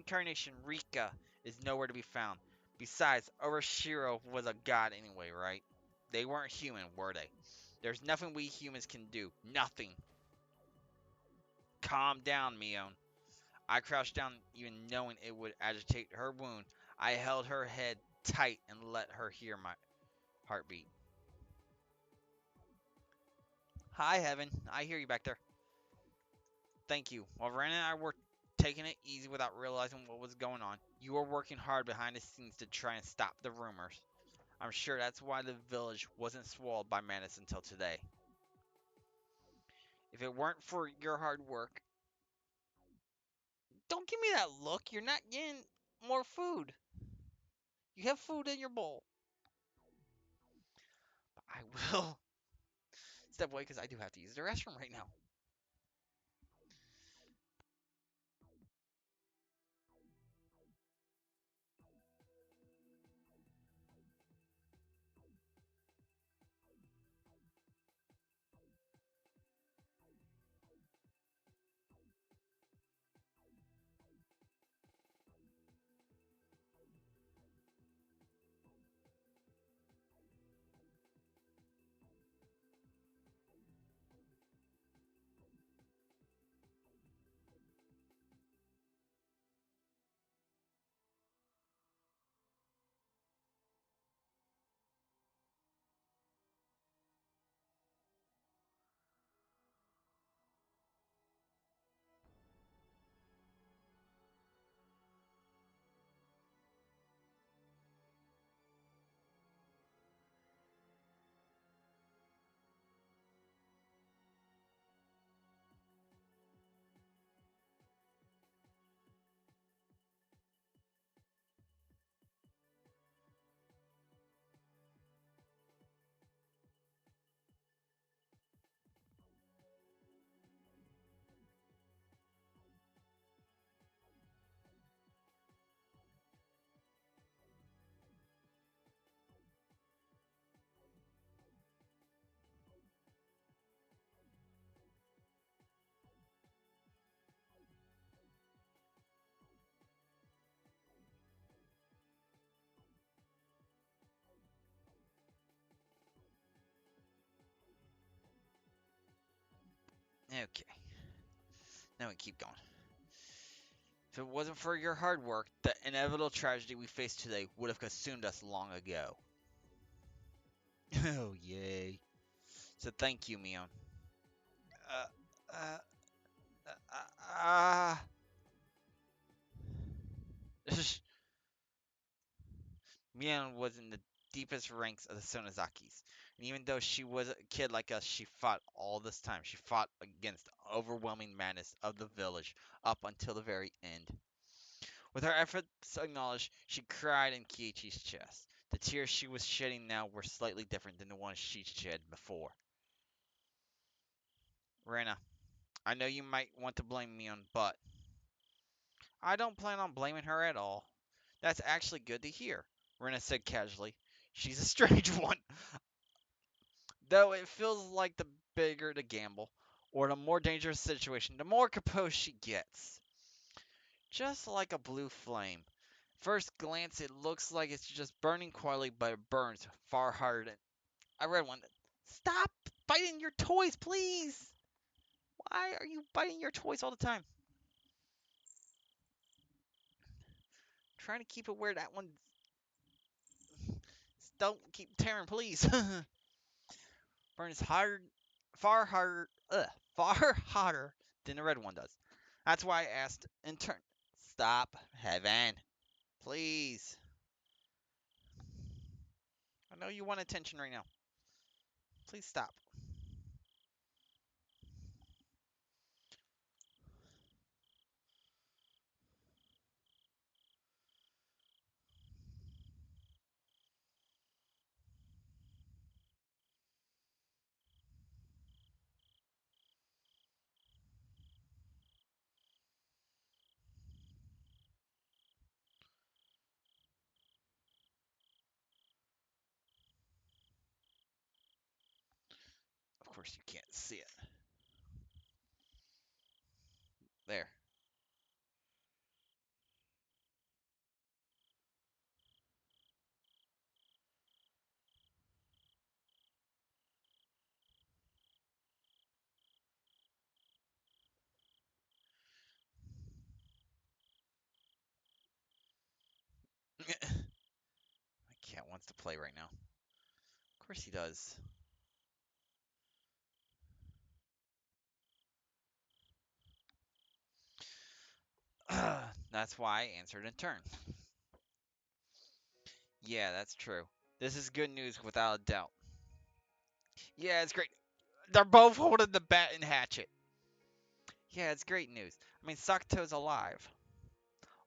reincarnation, Rika, is nowhere to be found. Besides, Oroshiro was a god anyway, right? They weren't human, were they? There's nothing we humans can do. Nothing. Calm down, Mion. I crouched down, even knowing it would agitate her wound. I held her head tight and let her hear my heartbeat. Hi, Heaven. I hear you back there. Thank you. While Ren and I were taking it easy without realizing what was going on, you were working hard behind the scenes to try and stop the rumors. I'm sure that's why the village wasn't swallowed by madness until today. If it weren't for your hard work... Don't give me that look. You're not getting more food. You have food in your bowl. But I will step away because I do have to use the restroom right now. Okay. Now we keep going. If it wasn't for your hard work, the inevitable tragedy we face today would have consumed us long ago. Oh, yay. So thank you, Mion. Uh, uh, uh, uh. Mion was in the deepest ranks of the Sonozakis, and even though she was a kid like us, she fought all this time. She fought against the overwhelming madness of the village up until the very end. With her efforts acknowledged, she cried in Kiichi's chest. The tears she was shedding now were slightly different than the ones she shed before. Rena, I know you might want to blame me on, but I don't plan on blaming her at all. That's actually good to hear, Rena said casually. She's a strange one, though it feels like the bigger the gamble, or the more dangerous the situation, the more composed she gets. Just like a blue flame. First glance, it looks like it's just burning quietly, but it burns far harder than I read one. Stop biting your toys, please! Why are you biting your toys all the time? Trying to keep it where that one. Don't keep tearing, please. Burns hard, far harder, far hotter than the red one does. That's why I asked in turn. Stop, Heaven, please. I know you want attention right now. Please stop. Of course, you can't see it. There. My cat wants to play right now. Of course he does. That's why I answered in turn. Yeah, that's true. This is good news without a doubt. Yeah, it's great. They're both holding the bat and hatchet. Yeah, it's great news. I mean, Sakuto's alive.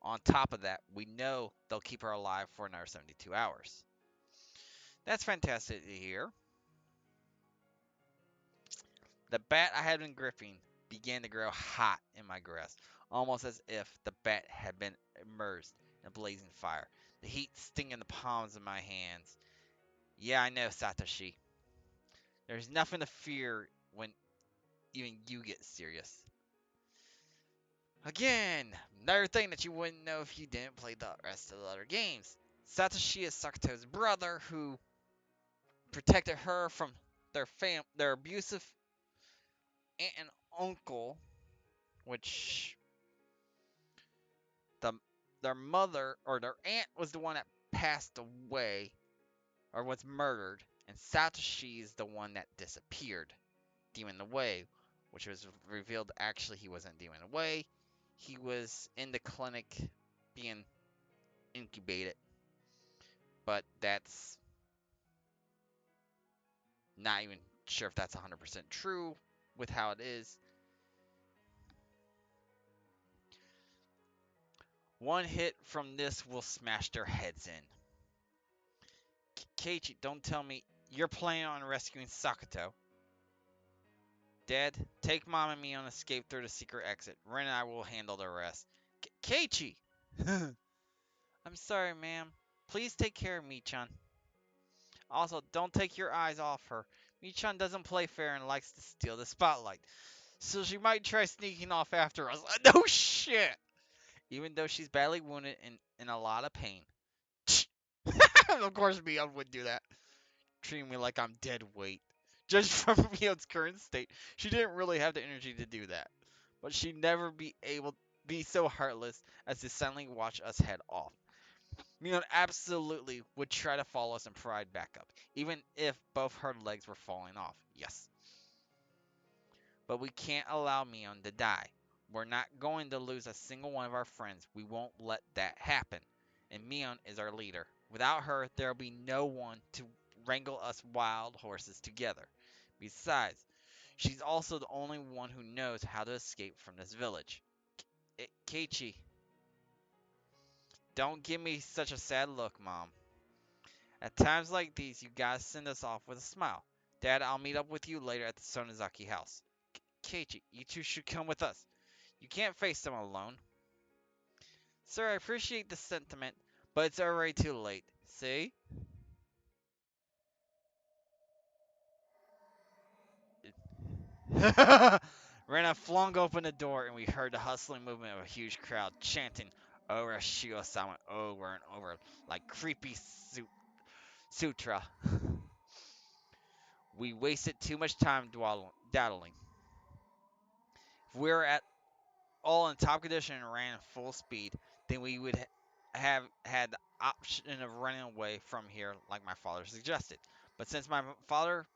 On top of that, we know they'll keep her alive for another 72 hours. That's fantastic to hear. The bat I had been gripping began to grow hot in my grasp, almost as if the bat had been immersed in a blazing fire. The heat stinging the palms of my hands. Yeah, I know, Satoshi. There's nothing to fear when even you get serious. Again, another thing that you wouldn't know if you didn't play the rest of the other games. Satoshi is Sakuto's brother who protected her from their abusive aunt and uncle, which the their mother or their aunt was the one that passed away or was murdered, and Satoshi is the one that disappeared, demon away, which was revealed actually he wasn't demon away. He was in the clinic being incubated, but that's not even sure if that's 100% true with how it is. One hit from this will smash their heads in. Keiichi, don't tell me you're planning on rescuing Sakuto. Dad, take Mom and me on escape through the secret exit. Ren and I will handle the rest. Keiichi! I'm sorry, ma'am. Please take care of Michan. Also, don't take your eyes off her. Michan doesn't play fair and likes to steal the spotlight. So she might try sneaking off after us. No shit! Even though she's badly wounded and in a lot of pain. Of course, Mion would do that. Treating me like I'm dead weight. Judged from Mion's current state, she didn't really have the energy to do that. But she'd never be so heartless as to suddenly watch us head off. Mion absolutely would try to follow us and provide backup, even if both her legs were falling off. Yes. But we can't allow Mion to die. We're not going to lose a single one of our friends. We won't let that happen. And Mion is our leader. Without her, there'll be no one to wrangle us wild horses together. Besides, she's also the only one who knows how to escape from this village. Keiichi, don't give me such a sad look, Mom. At times like these, you gotta send us off with a smile. Dad, I'll meet up with you later at the Sonozaki house. Keiichi, you two should come with us. You can't face them alone. Sir, I appreciate the sentiment, but it's already too late. See? Rena flung open the door, and we heard the hustling movement of a huge crowd chanting Urashio-sama over and over like creepy sutra. We wasted too much time dawdling. If we were at all in top condition and ran full speed, then we would have had the option of running away from here like my father suggested. But since my father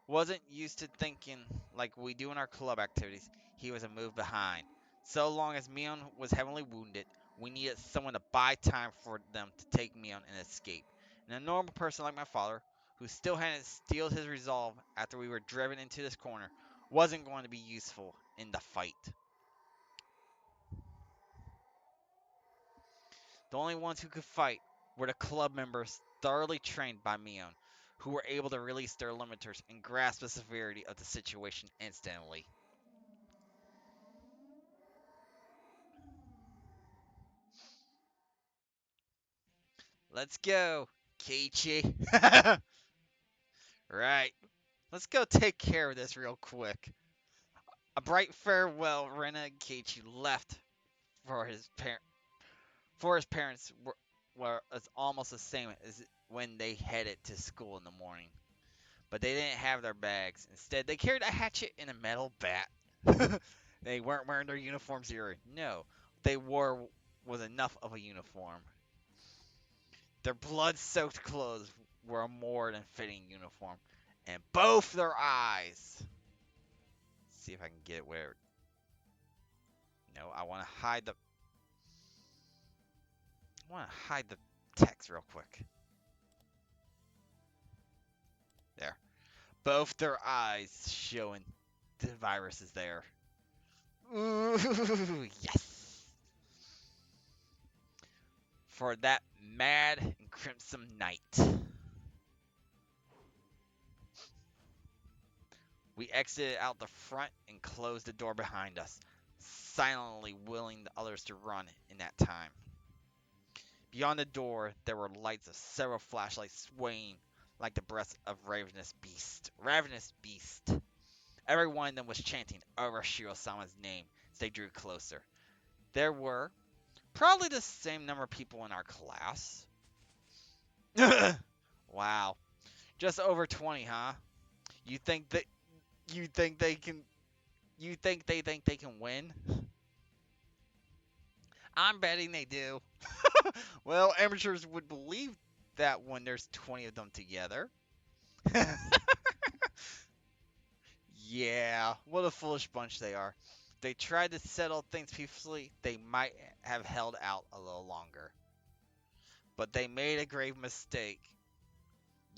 wasn't used to thinking like we do in our club activities, he was a move behind. So long as Mion was heavily wounded, we needed someone to buy time for them to take Mion and escape. And a normal person like my father, who still hadn't steeled his resolve after we were driven into this corner, wasn't going to be useful in the fight. The only ones who could fight were the club members thoroughly trained by Mion, who were able to release their limiters and grasp the severity of the situation instantly. Let's go, Keiichi. Right. Let's go take care of this real quick. A bright farewell, Rena and Keiichi left for his parents were as almost the same as when they headed to school in the morning. But they didn't have their bags. Instead, they carried a hatchet and a metal bat. They weren't wearing their uniforms either. No, what they wore was enough of a uniform. Their blood-soaked clothes were a more than fitting uniform, and both their eyes. Let's see if I can get it where. No, I want to hide the. I want to hide the text real quick. There. Both their eyes showing the virus is there. Ooh, yes. For that mad and crimson night. We exited out the front and closed the door behind us, silently willing the others to run in that time. Beyond the door, there were lights of several flashlights swaying like the breath of ravenous beast. Ravenous beast. Every one of them was chanting Urashiro-sama's name as they drew closer. There were probably the same number of people in our class. Wow. Just over 20, huh? You think that you think they can you think they can win? I'm betting they do. Well, amateurs would believe that when there's 20 of them together. Yeah, what a foolish bunch they are. If they tried to settle things peacefully, they might have held out a little longer. But they made a grave mistake.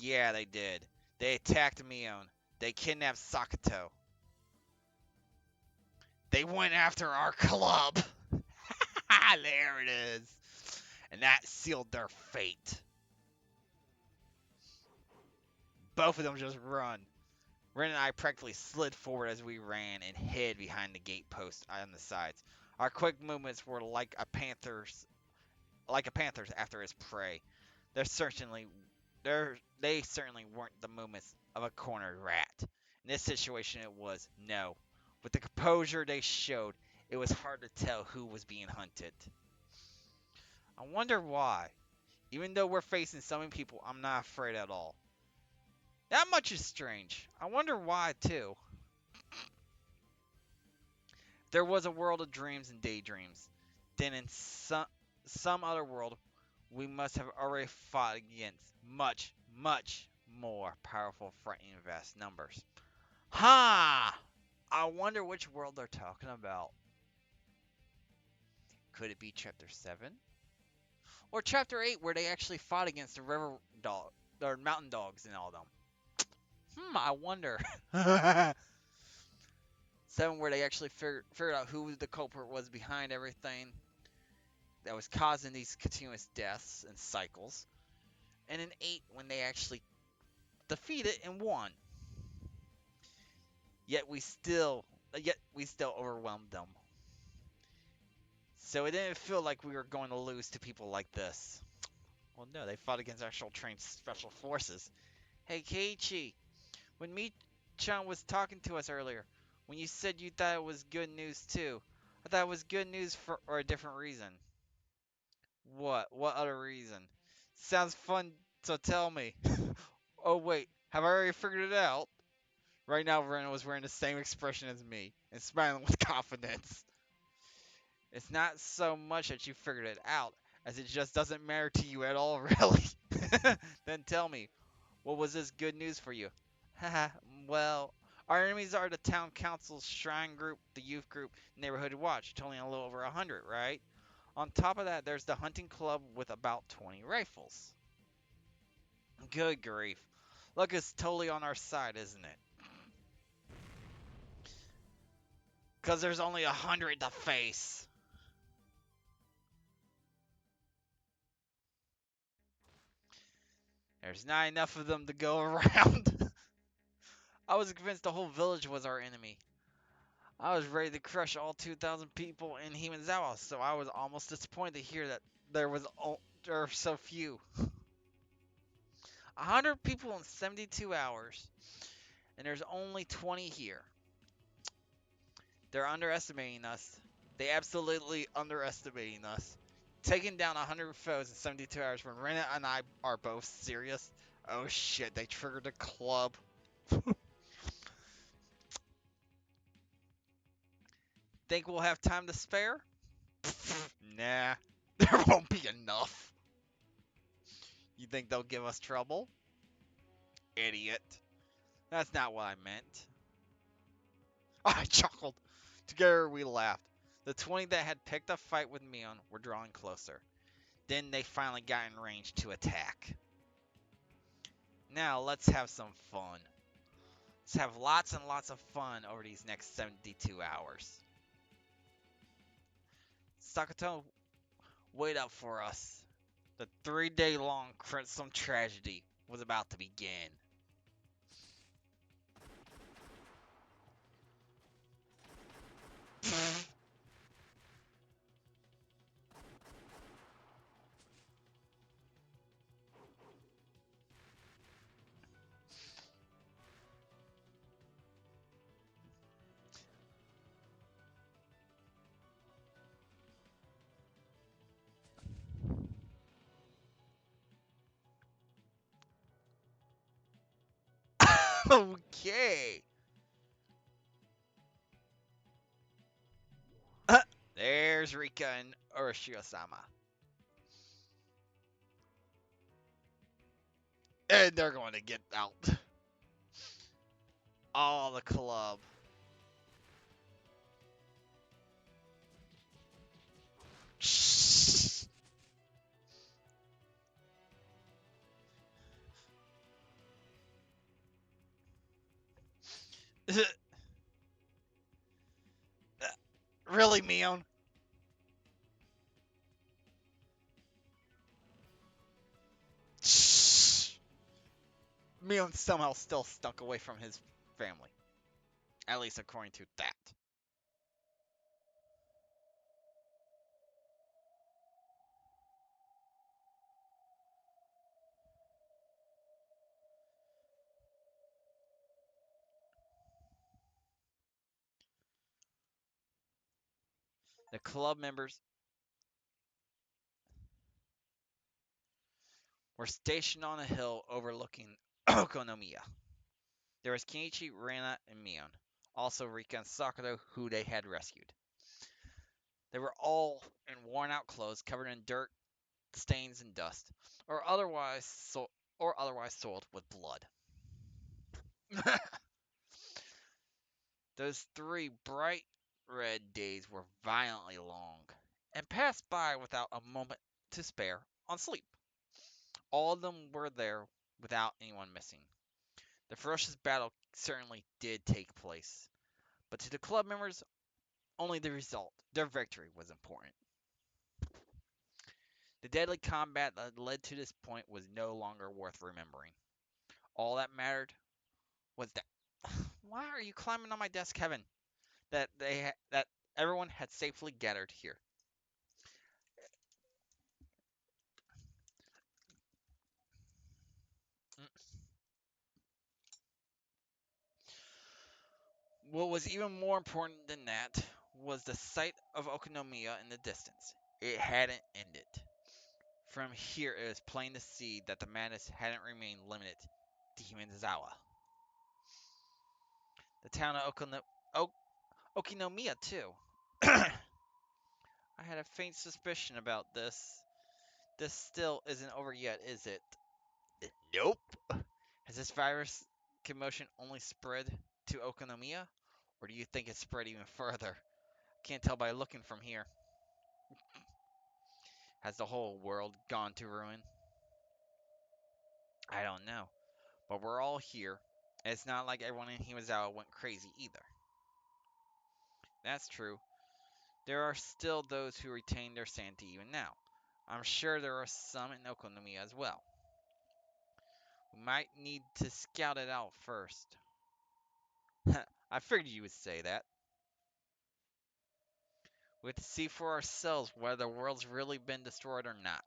Yeah, they did. They attacked Mion. They kidnapped Sakato. They went after our club. There it is. And that sealed their fate. Both of them just run. Ren and I practically slid forward as we ran and hid behind the gate posts on the sides. Our quick movements were like a panther's after its prey. They certainly weren't the movements of a cornered rat. In this situation, it was no. With the composure they showed, it was hard to tell who was being hunted. I wonder why. Even though we're facing so many people, I'm not afraid at all. That much is strange. I wonder why, too. There was a world of dreams and daydreams. Then in some other world, we must have already fought against much, much more powerful, frightening, vast numbers. Ha! I wonder which world they're talking about. Could it be Chapter 7? Or Chapter 8, where they actually fought against the river dog, or mountain dogs and all them? I wonder. 7, where they actually figured out who the culprit was behind everything that was causing these continuous deaths and cycles. And in 8, when they actually defeated and won. Yet we still overwhelmed them. So it didn't feel like we were going to lose to people like this. Well, no, they fought against actual trained special forces. Hey, Keiichi, when Mi-chan was talking to us earlier, when you said you thought it was good news too, I thought it was good news for a different reason. What? What other reason? Sounds fun, so tell me. Oh wait, have I already figured it out? Right now, Ren was wearing the same expression as me and smiling with confidence. It's not so much that you figured it out, as it just doesn't matter to you at all, really. Then tell me, what was this good news for you? Haha, well, our enemies are the town council's shrine group, the youth group, neighborhood watch, totaling a little over 100, right? On top of that, there's the hunting club with about 20 rifles. Good grief. Luck is totally on our side, isn't it? Because there's only 100 to face. There's not enough of them to go around. I was convinced the whole village was our enemy. I was ready to crush all 2,000 people in Himezawa, so I was almost disappointed to hear that there were so few. 100 people in 72 hours, and there's only 20 here. They're underestimating us. They absolutely underestimating us. Taking down 100 foes in 72 hours when Rena and I are both serious. Oh shit, they triggered a club. Think we'll have time to spare? Nah, there won't be enough. You think they'll give us trouble? Idiot. That's not what I meant. I chuckled. Together we laughed. The 20 that had picked a fight with Mion were drawing closer. Then they finally got in range to attack. Now let's have some fun. Let's have lots and lots of fun over these next 72 hours. Sakato, wait up for us. The 3-day long Crimson tragedy was about to begin. Okay. There's Rika and Urashio-sama. And they're going to get out. All the club. Really, Mion? Mion somehow still stuck away from his family. At least according to that. The club members were stationed on a hill overlooking Okonomiya. There was Kenichi, Rena, and Mion. Also Rika and Sakato, who they had rescued. They were all in worn out clothes covered in dirt, stains, and dust, or otherwise soiled with blood. Those 3 bright red days were violently long, and passed by without a moment to spare on sleep. All of them were there without anyone missing. The ferocious battle certainly did take place, but to the club members, only the result, their victory, was important. The deadly combat that led to this point was no longer worth remembering. All that mattered was that. Why are you climbing on my desk, Kevin? That everyone had safely gathered here. What was even more important than that was the sight of Okonomiya in the distance. It hadn't ended. From here, it was plain to see that the madness hadn't remained limited to Himezawa. The town of Okinomiya, too. I had a faint suspicion about this. This still isn't over yet, is it? Nope. Has this virus commotion only spread to Okonomiya? Or do you think it spread even further? Can't tell by looking from here. Has the whole world gone to ruin? I don't know. But we're all here. And it's not like everyone in Himazawa went crazy either. That's true. There are still those who retain their sanity even now. I'm sure there are some in Okonomiya as well. We might need to scout it out first. I figured you would say that. We have to see for ourselves whether the world's really been destroyed or not.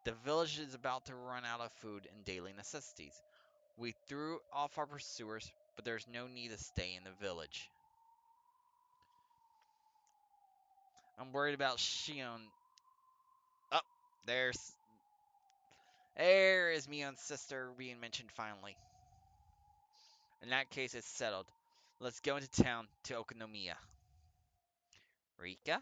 The village is about to run out of food and daily necessities. We threw off our pursuers, but there's no need to stay in the village. I'm worried about Shion. Oh, there's there is Mion's sister being mentioned finally. In that case, it's settled. Let's go into town to Okonomiya. Rika?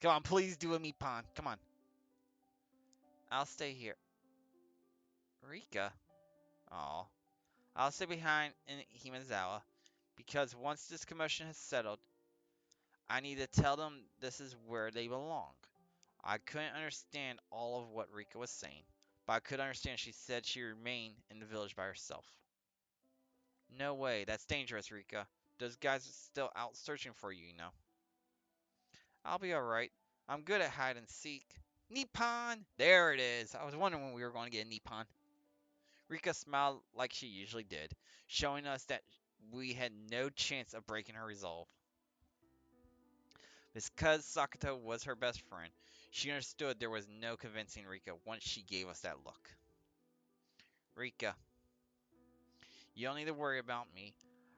Come on, please do a meat pond. Come on. I'll stay here. Rika. Aw. I'll stay behind in Himazawa. Because once this commotion has settled, I need to tell them this is where they belong. I couldn't understand all of what Rika was saying, but I could understand she said she remained in the village by herself. No way, that's dangerous, Rika. Those guys are still out searching for you, you know. I'll be alright. I'm good at hide and seek. Nippon! There it is. I was wondering when we were going to get a Nippon. Rika smiled like she usually did, showing us that we had no chance of breaking her resolve. Because Sakato was her best friend, she understood there was no convincing Rika once she gave us that look. Rika, you don't need to worry about me.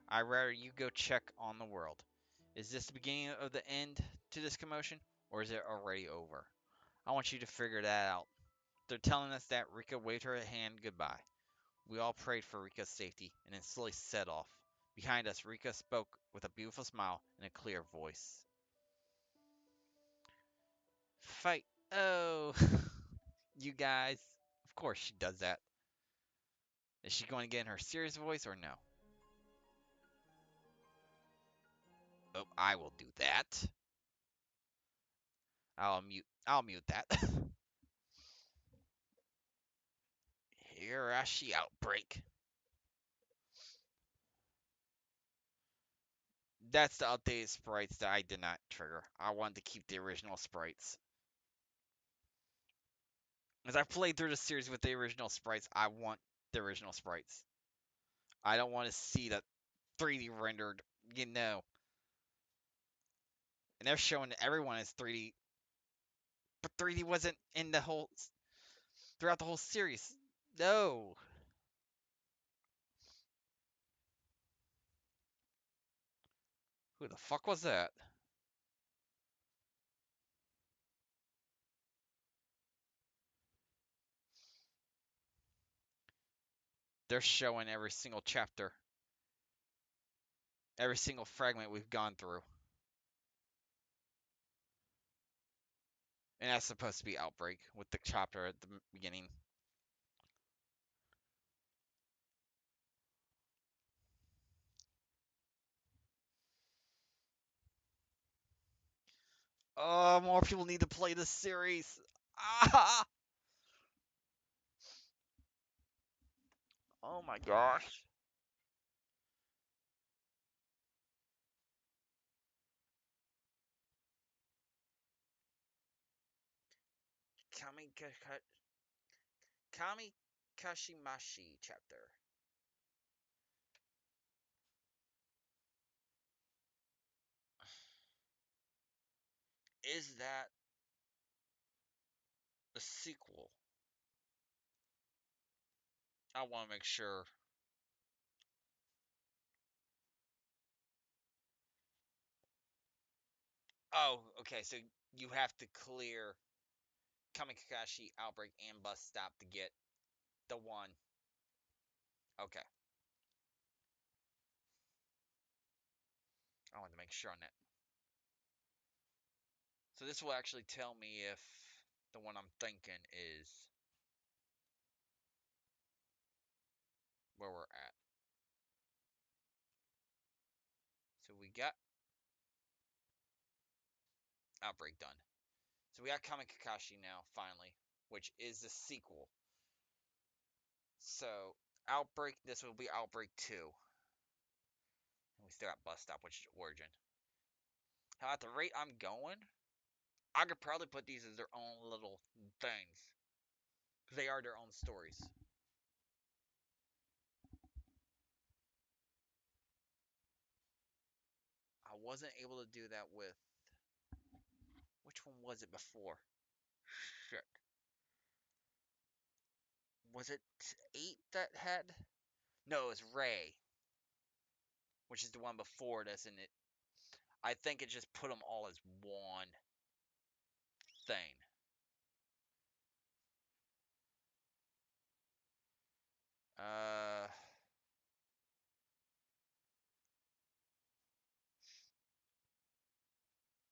I'd rather you go check on the world. Is this the beginning of the end to this commotion, or is it already over? I want you to figure that out. They're telling us that Rika waved her hand goodbye. We all prayed for Rika's safety and then slowly set off. Behind us, Rika spoke with a beautiful smile and a clear voice. Fight! Oh, you guys. Of course she does that. Is she going to get in her serious voice or no? Oh, I will do that. I'll mute that. Higurashi outbreak. That's the updated sprites that I did not trigger. I wanted to keep the original sprites. As I played through the series with the original sprites, I want the original sprites. I don't want to see the 3D rendered, you know. And they're showing everyone as 3D, but 3D wasn't in the whole throughout the whole series. No. Who the fuck was that? They're showing every single chapter, every single fragment we've gone through. And that's supposed to be Outbreak with the chapter at the beginning. Oh, more people need to play this series. Ah! Oh my gosh. Kami Kami Kashimashi chapter. Is that the sequel? I want to make sure. Oh, okay. So you have to clear Kamikashi Outbreak and Bus Stop to get the one. Okay. I want to make sure on that. So this will actually tell me if the one I'm thinking is where we're at. So we got Outbreak done. So we got Kamikashi now, finally, which is the sequel. So Outbreak, this will be Outbreak 2. And we still got Bus Stop, which is Origin. How at the rate I'm going, I could probably put these as their own little things. Because they are their own stories. I wasn't able to do that with. Which one was it before? Shit. Was it 8 that had? No, it was Ray, which is the one before this, and it. I think it just put them all as one thing. Uh,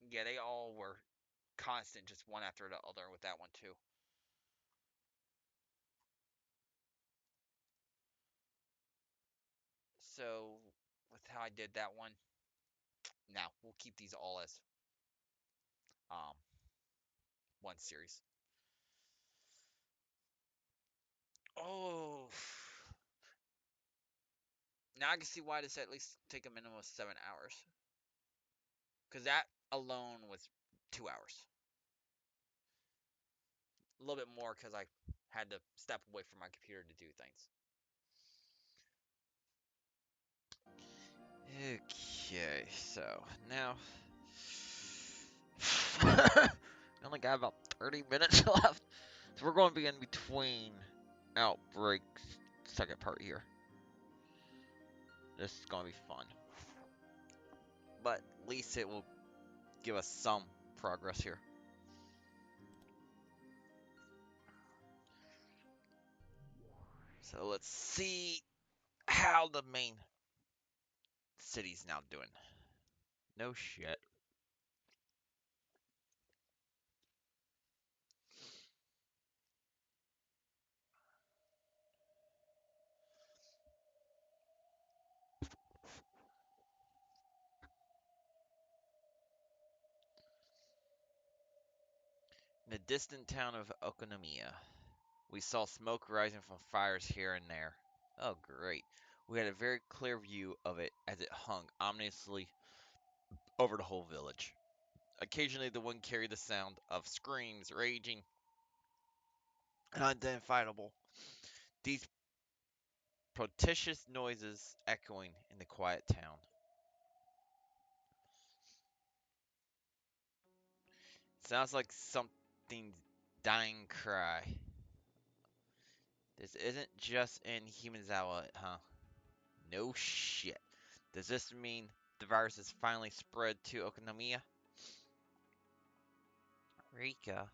yeah, they all were. constant, just one after the other with that one too. So with how I did that one, now we'll keep these all as um one series. Oh, now I can see why this at least take a minimum of 7 hours. Because that alone was 2 hours. A little bit more because I had to step away from my computer to do things. Okay, so now I only got about 30 minutes left. So we're going to be in between outbreaks, second part here. This is going to be fun. But at least it will give us some progress here. So let's see how the main city's now doing. No shit. In the distant town of Okonomiya, we saw smoke rising from fires here and there. Oh, great. We had a very clear view of it as it hung ominously over the whole village. Occasionally, the wind carried the sound of screams, raging, and unidentifiable. These proticious noises echoing in the quiet town. Sounds like something's dying cry. This isn't just in Himazawa, huh? No shit. Does this mean the virus has finally spread to Okonomiya? Rika.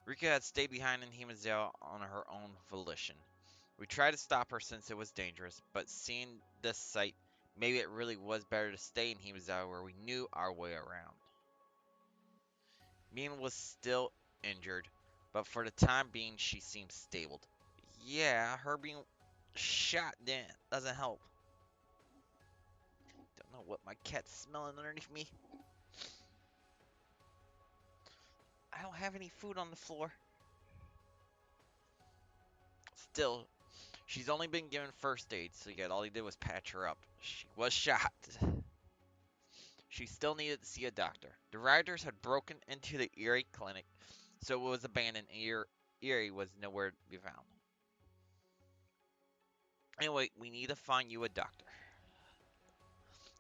Rika had stayed behind in Himazawa on her own volition. We tried to stop her since it was dangerous, but seeing this sight, maybe it really was better to stay in Himazawa where we knew our way around. Mina was still injured, but for the time being she seemed stable. Yeah, her being shot doesn't help. Don't know what my cat's smelling underneath me. I don't have any food on the floor. Still, she's only been given first aid, so yet all he did was patch her up. She was shot. She still needed to see a doctor. The rioters had broken into the Erie clinic, so it was abandoned. Erie was nowhere to be found. Anyway, we need to find you a doctor.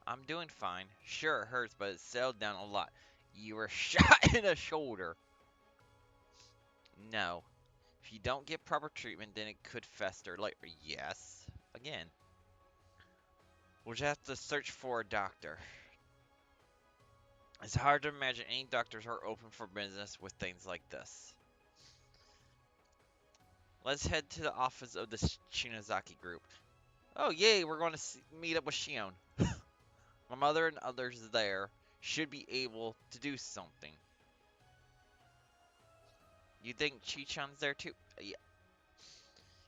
I'm doing fine. Sure, it hurts, but it settled down a lot. You were shot in the shoulder. No. If you don't get proper treatment, then it could fester later. Yes. Again. We'll just have to search for a doctor. It's hard to imagine any doctors are open for business with things like this. Let's head to the office of the Shinozaki group. Oh, yay, we're going to meet up with Shion. My mother and others there should be able to do something. You think Chi-chan's there too? Yeah.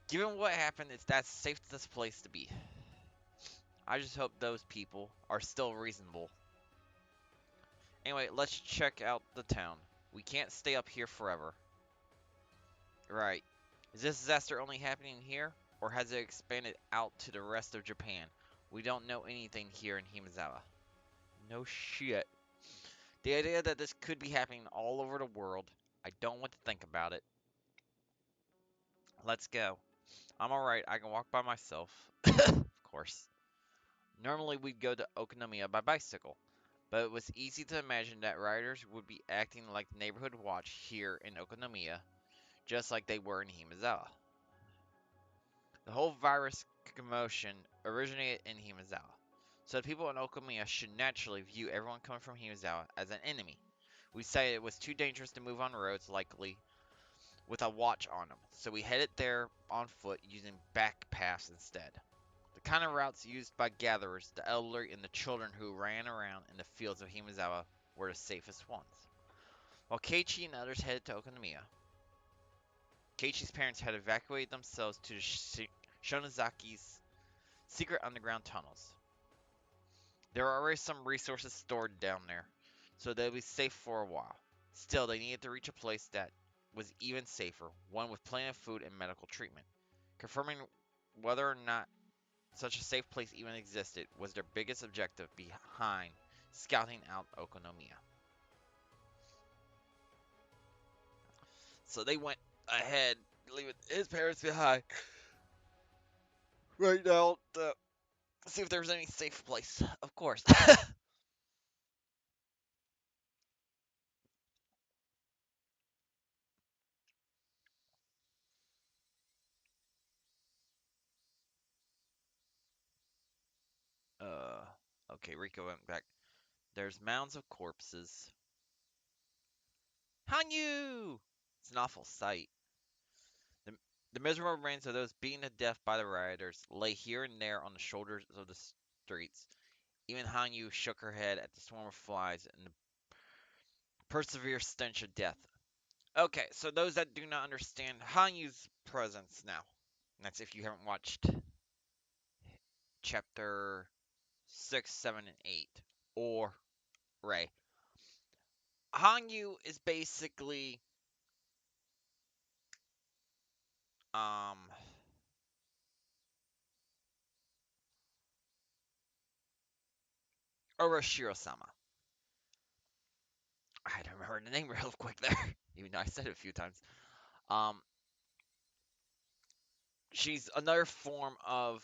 Given what happened, that's the safest place to be. I just hope those people are still reasonable. Anyway, let's check out the town. We can't stay up here forever. Right. Is this disaster only happening here, or has it expanded out to the rest of Japan? We don't know anything here in Himazawa. No shit. The idea that this could be happening all over the world, I don't want to think about it. Let's go. I'm alright, I can walk by myself. Of course. Normally we'd go to Okonomiya by bicycle, but it was easy to imagine that riders would be acting like neighborhood watch here in Okonomiya, just like they were in Himazawa. The whole virus commotion originated in Himazawa, so the people in Okonomiya should naturally view everyone coming from Himazawa as an enemy. We decided it was too dangerous to move on roads likely with a watch on them, so we headed there on foot using back paths instead. The kind of routes used by gatherers, the elderly, and the children who ran around in the fields of Himazawa were the safest ones. While Keiichi and others headed to Okonomiya, Keiichi's parents had evacuated themselves to the Shonizaki's secret underground tunnels. There were already some resources stored down there, so they'd be safe for a while. Still, they needed to reach a place that was even safer, one with plenty of food and medical treatment. Confirming whether or not such a safe place even existed was their biggest objective behind scouting out Okonomiya. So they went ahead, leaving his parents behind, right now to see if there was any safe place, of course. uh, okay, Rico went back. There's mounds of corpses. Hanyu! It's an awful sight. The, the miserable remains of those beaten to death by the rioters lay here and there on the shoulders of the streets. Even Hanyu shook her head at the swarm of flies and the persevere stench of death. Okay, so those that do not understand Hanyu's presence now. That's if you haven't watched chapter 6, 7, and 8. Or Ray. Hanyu is basically um Oroshiro-sama. I had to remember the name real quick there, even though I said it a few times. Um, she's another form of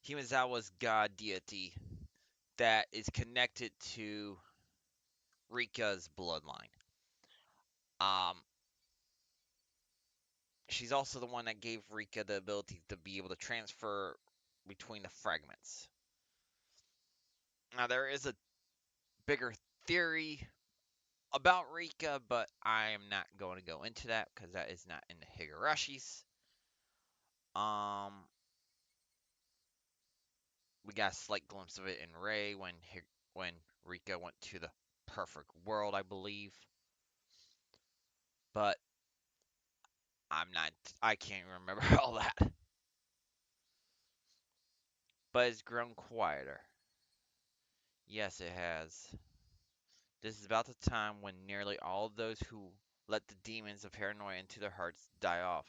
Himezawa's god deity that is connected to Rika's bloodline. Um, she's also the one that gave Rika the ability to be able to transfer between the fragments. Now, there is a bigger theory about Rika, but I am not going to go into that because that is not in the Higurashis. Um, we got a slight glimpse of it in Ray when Rika went to the perfect world, I believe. But I'm not. I can't remember all that. But it's grown quieter. Yes, it has. This is about the time when nearly all of those who let the demons of paranoia into their hearts die off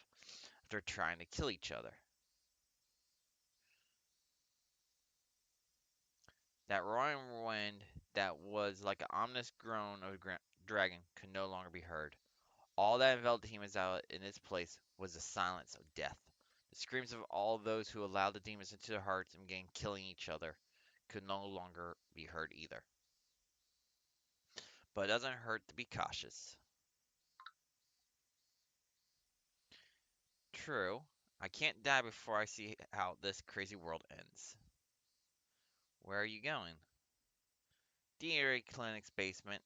after trying to kill each other. That roaring wind that was like an ominous groan of a dragon could no longer be heard. All that enveloped Himizawa in its place was the silence of death. The screams of all those who allowed the demons into their hearts and began killing each other could no longer be heard either. But it doesn't hurt to be cautious. True, I can't die before I see how this crazy world ends. Where are you going? The area clinic's basement.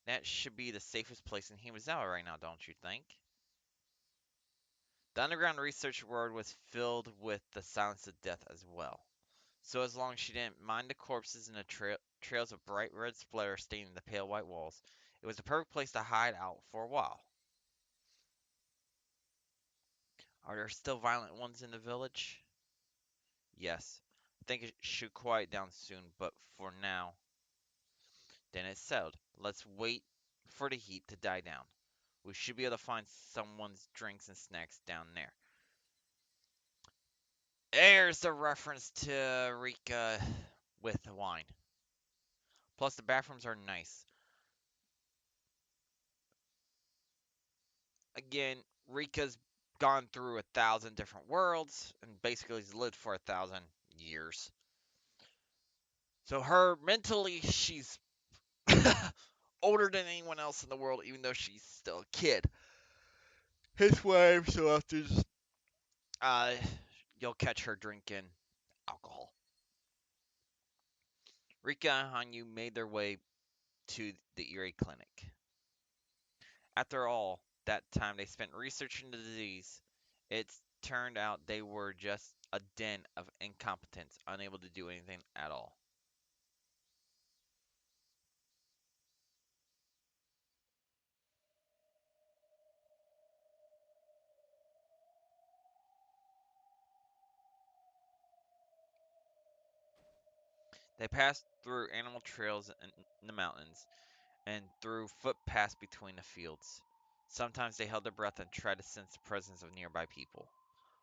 That should be the safest place in Himizawa right now, don't you think? The underground research ward was filled with the silence of death as well. So as long as she didn't mind the corpses and the trails of bright red splatter staining the pale white walls, it was the perfect place to hide out for a while. Are there still violent ones in the village? Yes. I think it should quiet down soon, but for now, then it's settled. Let's wait for the heat to die down. We should be able to find someone's drinks and snacks down there. There's the reference to Rika with the wine. Plus, the bathrooms are nice. Again, Rika's gone through 1,000 different worlds and basically has lived for 1,000 years. So her mentally, she's older than anyone else in the world, even though she's still a kid. His wife, so often, uh, you'll catch her drinking alcohol. Rika and Hanyu made their way to the Erie Clinic. After all that time they spent researching the disease, it turned out they were just a den of incompetence, unable to do anything at all. They passed through animal trails in the mountains and through footpaths between the fields. Sometimes they held their breath and tried to sense the presence of nearby people,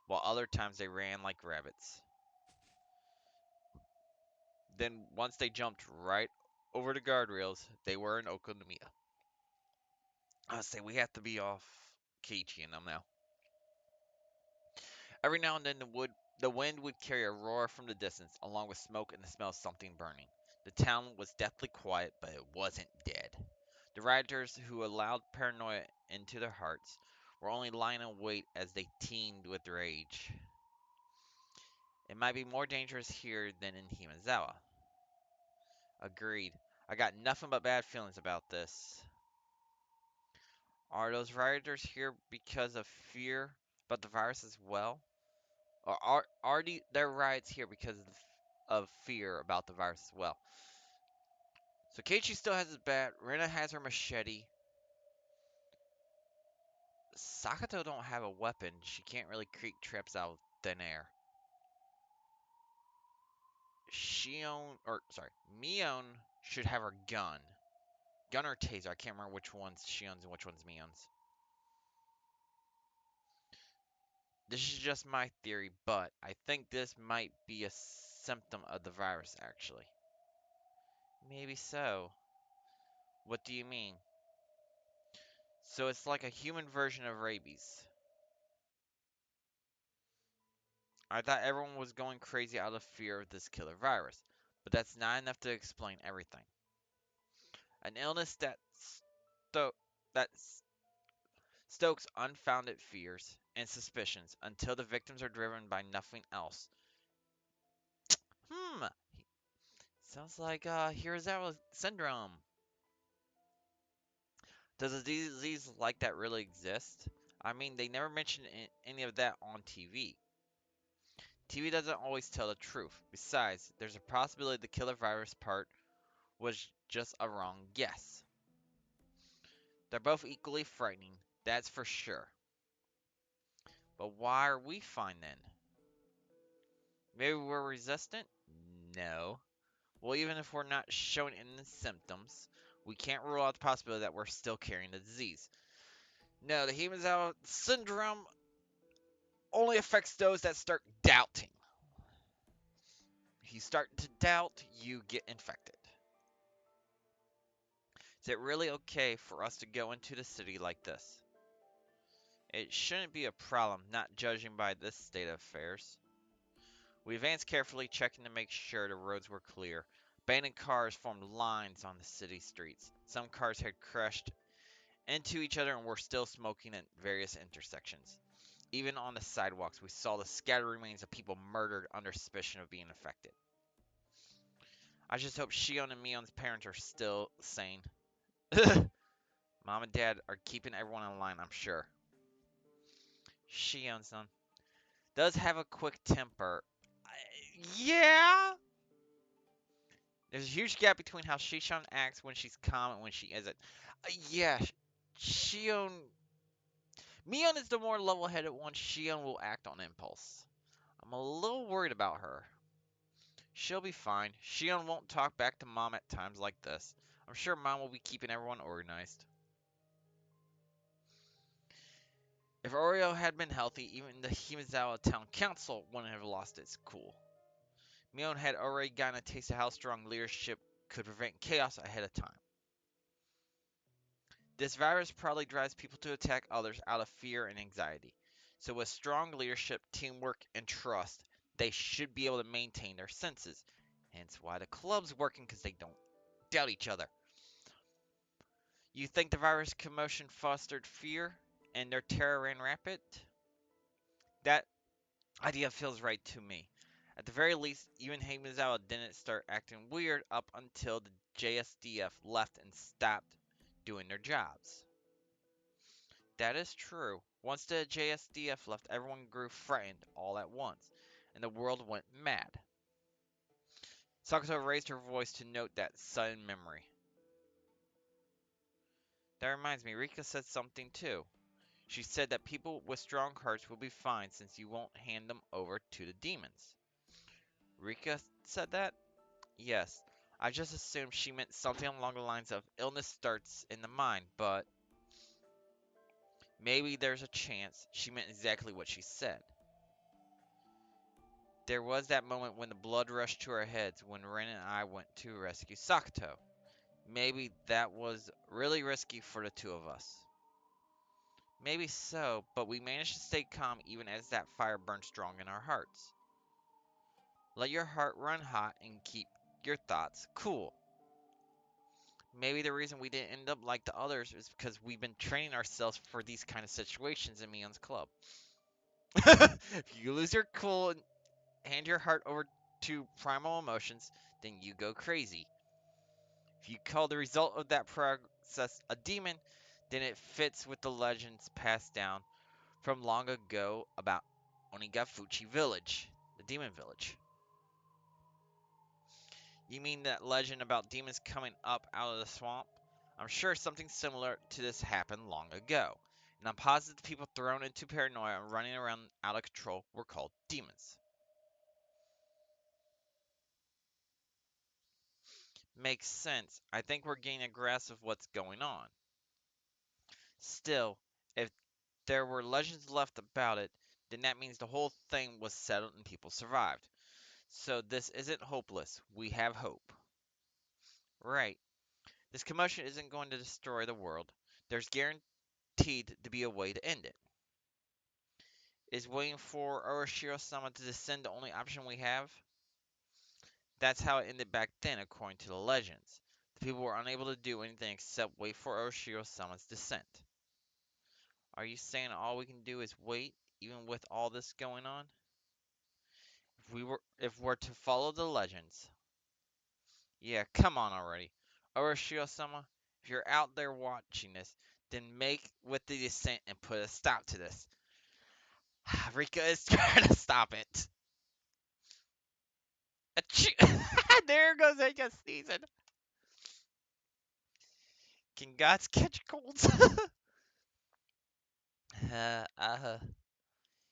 while other times they ran like rabbits. Then, once they jumped right over the guardrails, they were in Okonomiya. I say we have to be off Keiichi and them now. Every now and then the wind would carry a roar from the distance, along with smoke and the smell of something burning. The town was deathly quiet, but it wasn't dead. The rioters who allowed paranoia into their hearts were only lying in wait as they teemed with rage. It might be more dangerous here than in Himazawa. Agreed. I got nothing but bad feelings about this. Are those rioters here because of fear about the virus as well? Or are their riots here because of fear about the virus as well? So Keiichi still has his bat, Rena has her machete. Sakato don't have a weapon. She can't really create traps out of thin air. Mion should have her gun. Gun or taser, I can't remember which one's Shion's and which one's Mion's. This is just my theory, but I think this might be a symptom of the virus, actually. Maybe so. What do you mean? So it's like a human version of rabies. I thought everyone was going crazy out of fear of this killer virus, but that's not enough to explain everything. An illness sto- that stokes unfounded fears and suspicions until the victims are driven by nothing else. Hmm, sounds like Hirasawa syndrome. Does a disease like that really exist? I mean, they never mention any of that on TV. TV doesn't always tell the truth. Besides, there's a possibility the killer virus part was just a wrong guess. They're both equally frightening, that's for sure. But why are we fine then? Maybe we're resistant? No. Well, even if we're not showing any symptoms, we can't rule out the possibility that we're still carrying the disease. No, the Hemazawa syndrome only affects those that start doubting. If you start to doubt, you get infected. Is it really okay for us to go into the city like this? It shouldn't be a problem, not judging by this state of affairs. We advanced carefully, checking to make sure the roads were clear. Abandoned cars formed lines on the city streets. Some cars had crashed into each other and were still smoking at various intersections. Even on the sidewalks, we saw the scattered remains of people murdered under suspicion of being infected. I just hope Shion and Mion's parents are still sane. Mom and Dad are keeping everyone in line, I'm sure. Shion's son does have a quick temper. Yeah? There's a huge gap between how Shishon acts when she's calm and when she isn't. Yeah, Shion. Mion is the more level headed one. Shion will act on impulse. I'm a little worried about her. She'll be fine. Shion won't talk back to Mom at times like this. I'm sure Mom will be keeping everyone organized. If Oreo had been healthy, even the Himazawa Town Council wouldn't have lost its cool. Mion had already gotten a taste of how strong leadership could prevent chaos ahead of time. This virus probably drives people to attack others out of fear and anxiety. So, with strong leadership, teamwork, and trust, they should be able to maintain their senses. Hence why the club's working, because they don't doubt each other. You think the virus commotion fostered fear and their terror ran rapid? That idea feels right to me. At the very least, even Hamizawa didn't start acting weird up until the JSDF left and stopped doing their jobs. That is true. Once the JSDF left, everyone grew frightened all at once, and the world went mad. Sakato raised her voice to note that sudden memory. That reminds me, Rika said something too. She said that people with strong hearts will be fine since you won't hand them over to the demons. Rika said that? Yes, I just assumed she meant something along the lines of illness starts in the mind, but maybe there's a chance she meant exactly what she said. There was that moment when the blood rushed to our heads when Ren and I went to rescue Sakato. Maybe that was really risky for the two of us. Maybe so, but we managed to stay calm even as that fire burned strong in our hearts. Let your heart run hot and keep your thoughts cool. Maybe the reason we didn't end up like the others is because we've been training ourselves for these kind of situations in Mion's club. If you lose your cool and hand your heart over to primal emotions, then you go crazy. If you call the result of that process a demon, then it fits with the legends passed down from long ago about Onigafuchi Village, the demon village. You mean that legend about demons coming up out of the swamp? I'm sure something similar to this happened long ago, and I'm positive the people thrown into paranoia and running around out of control were called demons. Makes sense. I think we're getting a grasp of what's going on. Still, if there were legends left about it, then that means the whole thing was settled and people survived. So this isn't hopeless. We have hope. Right. This commotion isn't going to destroy the world. There's guaranteed to be a way to end it. Is waiting for Oroshiro-sama to descend the only option we have? That's how it ended back then, according to the legends. The people were unable to do anything except wait for Oroshiro-sama's descent. Are you saying all we can do is wait, even with all this going on? If we're to follow the legends. Yeah, come on already. Oroshiro-sama, if you're out there watching this, then make with the descent and put a stop to this. Rika is trying to stop it. There goes Rika sneezing. Can gods catch colds? uh, uh,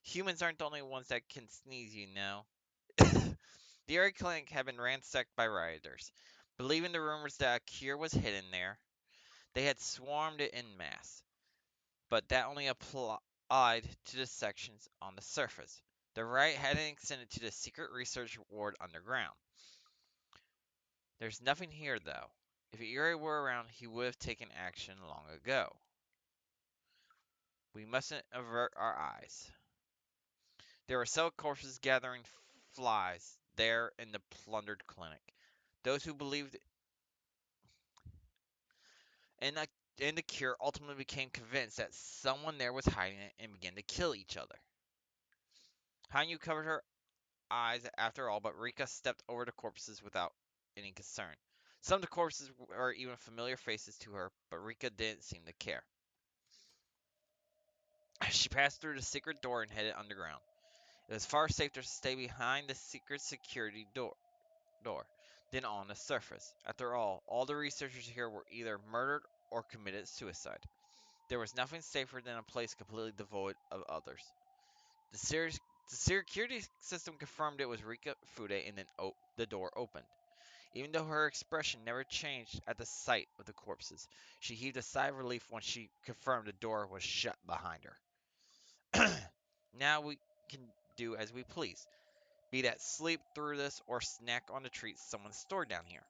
Humans aren't the only ones that can sneeze, you know. The area clinic had been ransacked by rioters. Believing the rumors that a cure was hidden there, they had swarmed it en masse. But that only applied to the sections on the surface. The riot hadn't extended to the secret research ward underground. There's nothing here, though. If Iri were around, he would have taken action long ago. We mustn't avert our eyes. There were several corpses gathering flies there in the plundered clinic. Those who believed in, a, in the cure ultimately became convinced that someone there was hiding it and began to kill each other. Hanyu covered her eyes after all, but Rika stepped over the corpses without any concern. Some of the corpses were even familiar faces to her, but Rika didn't seem to care. She passed through the secret door and headed underground. It was far safer to stay behind the secret security door than on the surface. After all the researchers here were either murdered or committed suicide. There was nothing safer than a place completely devoid of others. The security system confirmed it was Rika Fude, and then the door opened. Even though her expression never changed at the sight of the corpses, she heaved a sigh of relief when she confirmed the door was shut behind her. Now we can do as we please, be that sleep through this or snack on the treats someone stored down here.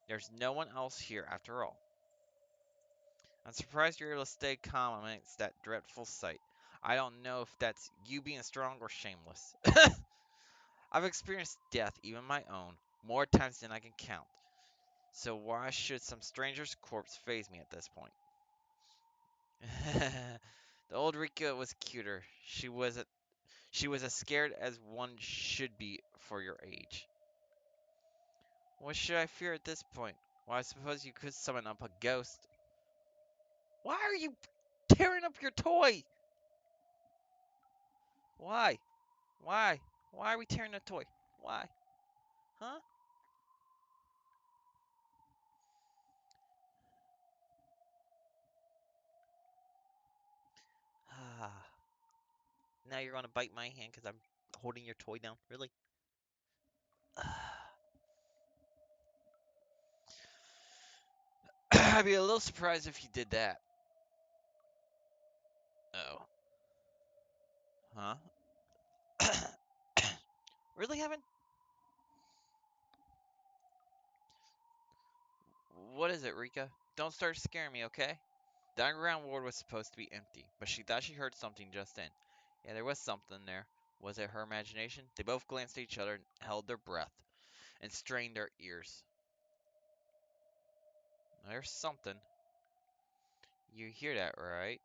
There's no one else here after all. I'm surprised you're able to stay calm amidst that dreadful sight. I don't know if that's you being strong or shameless. I've experienced death, even my own, more times than I can count. So why should some stranger's corpse faze me at this point? The old Rika was cuter. She was as scared as one should be for your age. What should I fear at this point? Well, I suppose you could summon up a ghost. Why are you tearing up your toy? Why? Why? Why are we tearing the toy? Why? Huh? Ah. Now you're gonna bite my hand because I'm holding your toy down? Really? I'd be a little surprised if you did that. Oh. Huh? Really, Heaven? What is it, Rika? Don't start scaring me, okay? The underground ward was supposed to be empty, but she thought she heard something just then. Yeah, there was something there. Was it her imagination? They both glanced at each other and held their breath and strained their ears. There's something. You hear that, right?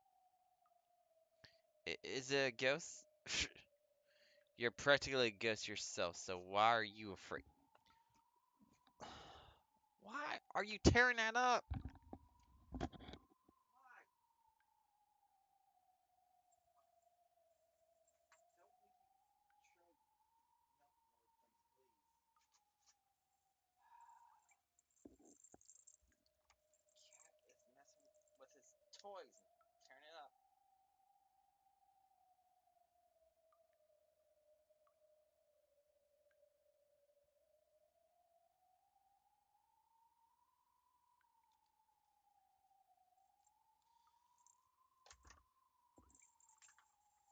Is it a ghost? You're practically a ghost yourself, so why are you afraid? Why are you tearing that up? Cat is messing with his toys and tearing it up.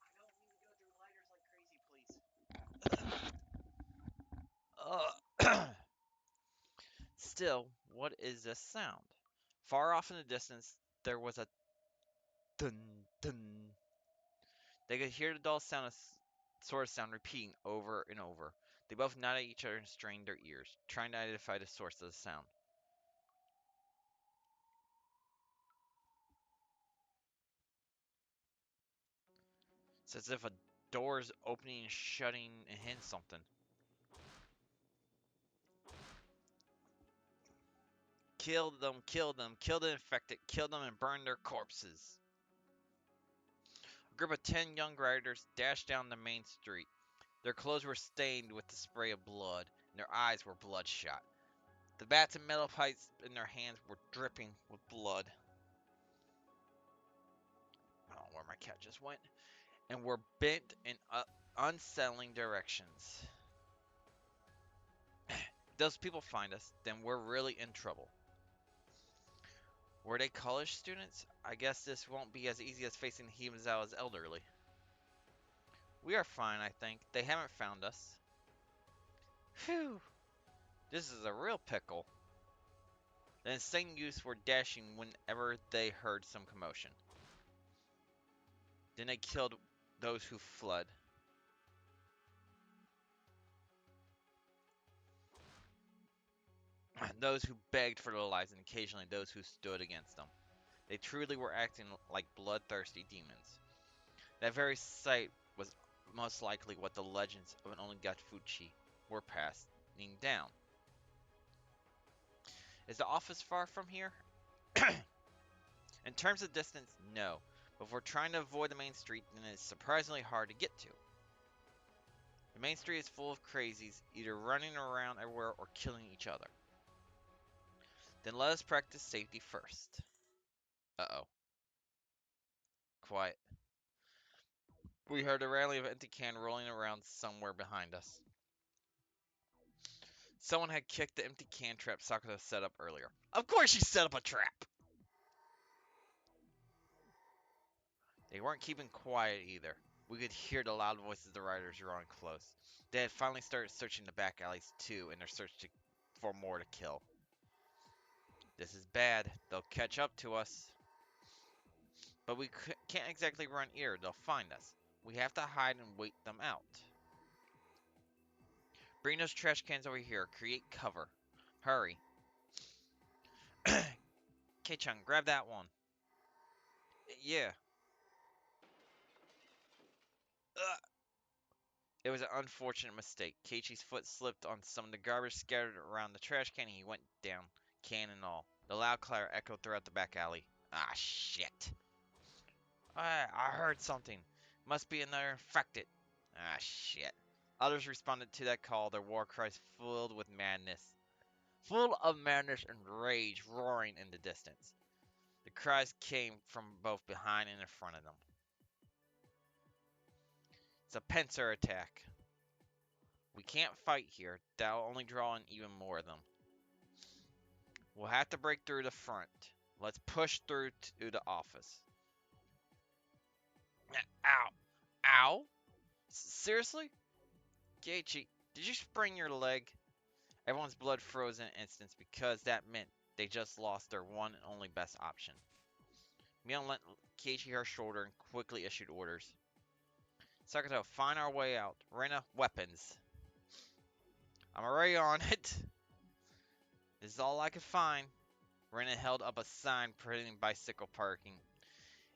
I don't need to go through lighters like crazy, please. Still, what is this sound? Far off in the distance, there was a dun dun. They could hear the dull sound of sword sound repeating over and over. They both nodded at each other and strained their ears, trying to identify the source of the sound. It's as if a door is opening and shutting and hitting something. Kill them, kill the infected, kill them and burn their corpses. A group of 10 young riders dashed down the main street. Their clothes were stained with the spray of blood, and their eyes were bloodshot. The bats and metal pipes in their hands were dripping with blood. I don't know where my cat just went. And were bent in unsettling directions. If those people find us, then we're really in trouble. Were they college students? I guess this won't be as easy as facing Himazawa's elderly. We are fine, I think. They haven't found us. Phew. This is a real pickle. The insane youths were dashing whenever they heard some commotion. Then they killed those who fled. Those who begged for their lives and occasionally those who stood against them. They truly were acting like bloodthirsty demons. That very sight was most likely what the legends of an Onigatafuchi were passing down. Is the office far from here? In terms of distance, no. But if we're trying to avoid the main street, then it's surprisingly hard to get to. The main street is full of crazies, either running around everywhere or killing each other. Then let us practice safety first. Uh-oh. Quiet. We heard a rattling of empty can rolling around somewhere behind us. Someone had kicked the empty can trap Sakura set up earlier. Of course she set up a trap! They weren't keeping quiet either. We could hear the loud voices of the riders drawing close. They had finally started searching the back alleys too in their for more to kill. This is bad. They'll catch up to us. But we can't exactly run here. They'll find us. We have to hide and wait them out. Bring those trash cans over here. Create cover. Hurry. K-Chung, grab that one. Yeah. Ugh. It was an unfortunate mistake. Keiichi's foot slipped on some of the garbage scattered around the trash can and he went down, can and all. The loud clatter echoed throughout the back alley. Ah, shit. I heard something. Must be another infected. Ah, shit. Others responded to that call, their war cries filled with madness. Full of madness and rage roaring in the distance. The cries came from both behind and in front of them. It's a pincer attack. We can't fight here. That'll only draw in even more of them. We'll have to break through the front. Let's push through to the office. Ow. Ow? Seriously? Geichi, did you sprain your leg? Everyone's blood froze in an instant because that meant they just lost their one and only best option. Mion lent Keiichi her shoulder and quickly issued orders. Sakato, find our way out. Rena, weapons. I'm already on it. This is all I could find. Rena held up a sign prohibiting bicycle parking.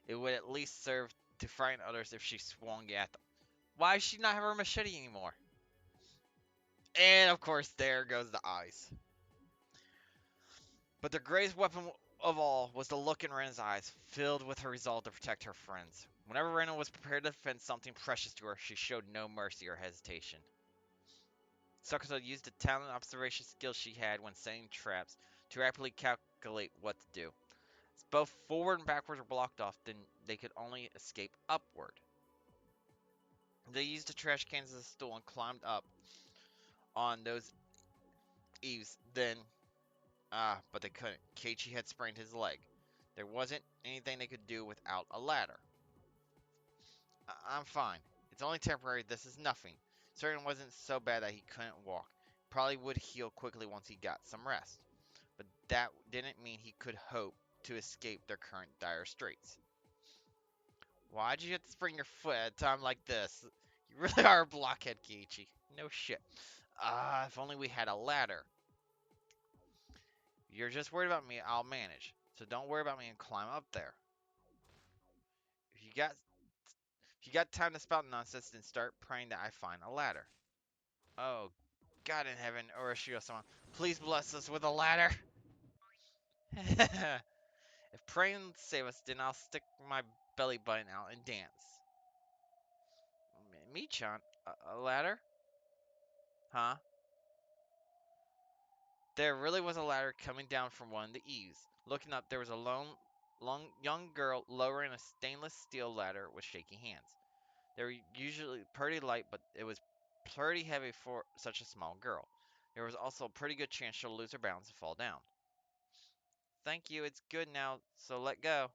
It would at least serve to frighten others if she swung at them. Why does she not have her machete anymore? And of course, there goes the eyes. But the greatest weapon of all was the look in Rena's eyes, filled with her resolve to protect her friends. Whenever Rena was prepared to defend something precious to her, she showed no mercy or hesitation. Sakato used the talent and observation skills she had when setting traps to rapidly calculate what to do. As both forward and backwards were blocked off, then they could only escape upward. They used the trash cans as a stool and climbed up on those eaves. But they couldn't. Keiichi had sprained his leg. There wasn't anything they could do without a ladder. I'm fine. It's only temporary. This is nothing. Certainly wasn't so bad that he couldn't walk. Probably would heal quickly once he got some rest. But that didn't mean he could hope to escape their current dire straits. Why'd you have to sprain your foot at a time like this? You really are a blockhead, Keiichi. No shit. If only we had a ladder. You're just worried about me, I'll manage. So don't worry about me and climb up there. If you got time to spout nonsense, then start praying that I find a ladder. Oh, God in heaven, Urashio-sama, please bless us with a ladder. If praying save us, then I'll stick my belly button out and dance. Me-chan, a ladder? Huh? There really was a ladder coming down from one of the eaves. Looking up, there was a young girl lowering a stainless steel ladder with shaky hands. They were usually pretty light, but it was pretty heavy for such a small girl. There was also a pretty good chance she'll lose her balance and fall down. Thank you, it's good now, so let go.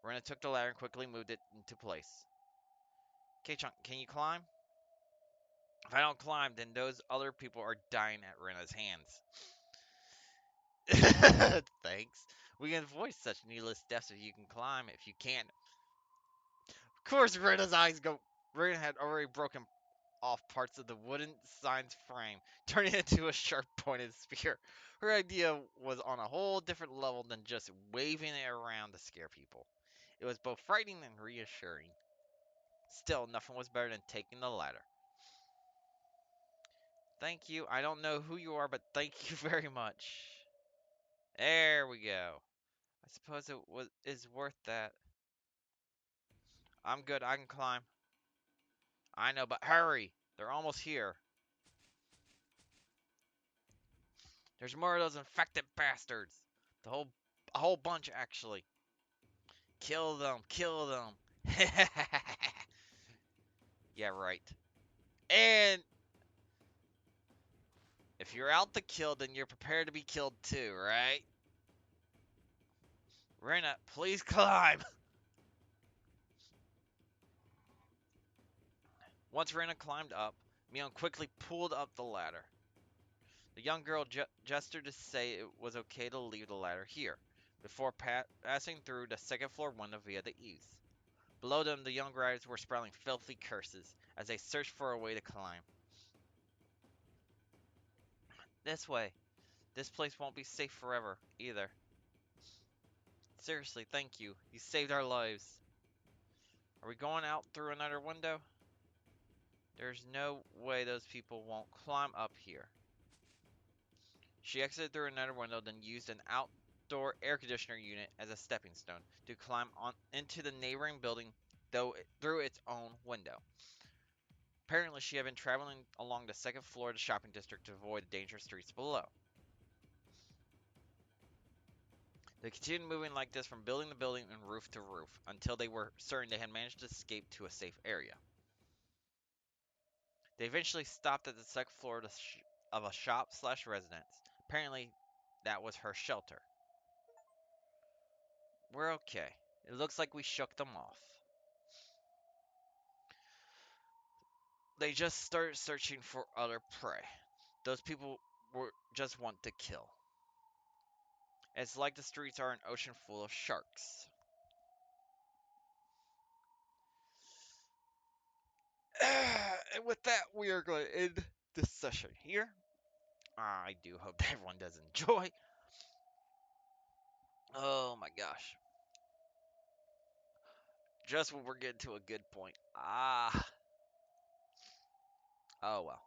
Rena took the ladder and quickly moved it into place. K-Chunk, can you climb? If I don't climb, then those other people are dying at Rena's hands. Thanks. We can avoid such needless deaths if you can climb. If you can't, of course, Rena's eyes go. Rena had already broken off parts of the wooden sign's frame, turning it into a sharp pointed spear. Her idea was on a whole different level than just waving it around to scare people. It was both frightening and reassuring. Still, nothing was better than taking the ladder. Thank you. I don't know who you are, but thank you very much. There we go. I suppose is worth that. I'm good. I can climb. I know, but hurry. They're almost here. There's more of those infected bastards. A whole bunch, actually. Kill them. Kill them. Yeah, right. And if you're out to kill, then you're prepared to be killed too, right? Rena, please climb. Once Rena climbed up, Mion quickly pulled up the ladder. The young girl gestured to say it was okay to leave the ladder here, before passing through the second floor window via the eaves. Below them, the young riders were spouting filthy curses as they searched for a way to climb. This way. This place won't be safe forever, either. Seriously, thank you. You saved our lives. Are we going out through another window? There's no way those people won't climb up here. She exited through another window, then used an outdoor air conditioner unit as a stepping stone to climb on into the neighboring building, though through its own window. Apparently, she had been traveling along the second floor of the shopping district to avoid the dangerous streets below. They continued moving like this from building to building and roof to roof until they were certain they had managed to escape to a safe area. They eventually stopped at the second floor of a shop/residence. Apparently, that was her shelter. We're okay. It looks like we shook them off. They just started searching for other prey. Those people were just want to kill. It's like the streets are an ocean full of sharks. And with that, we are going to end this session here. I do hope that everyone does enjoy. Oh my gosh. Just when we're getting to a good point. Oh well.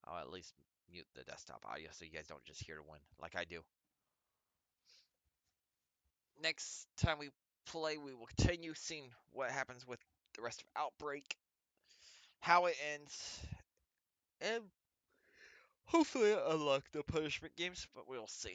I'll at least mute the desktop audio so you guys don't just hear the wind like I do. Next time we play, we will continue seeing what happens with the rest of Outbreak, how it ends, and hopefully unlock the punishment games, but we'll see.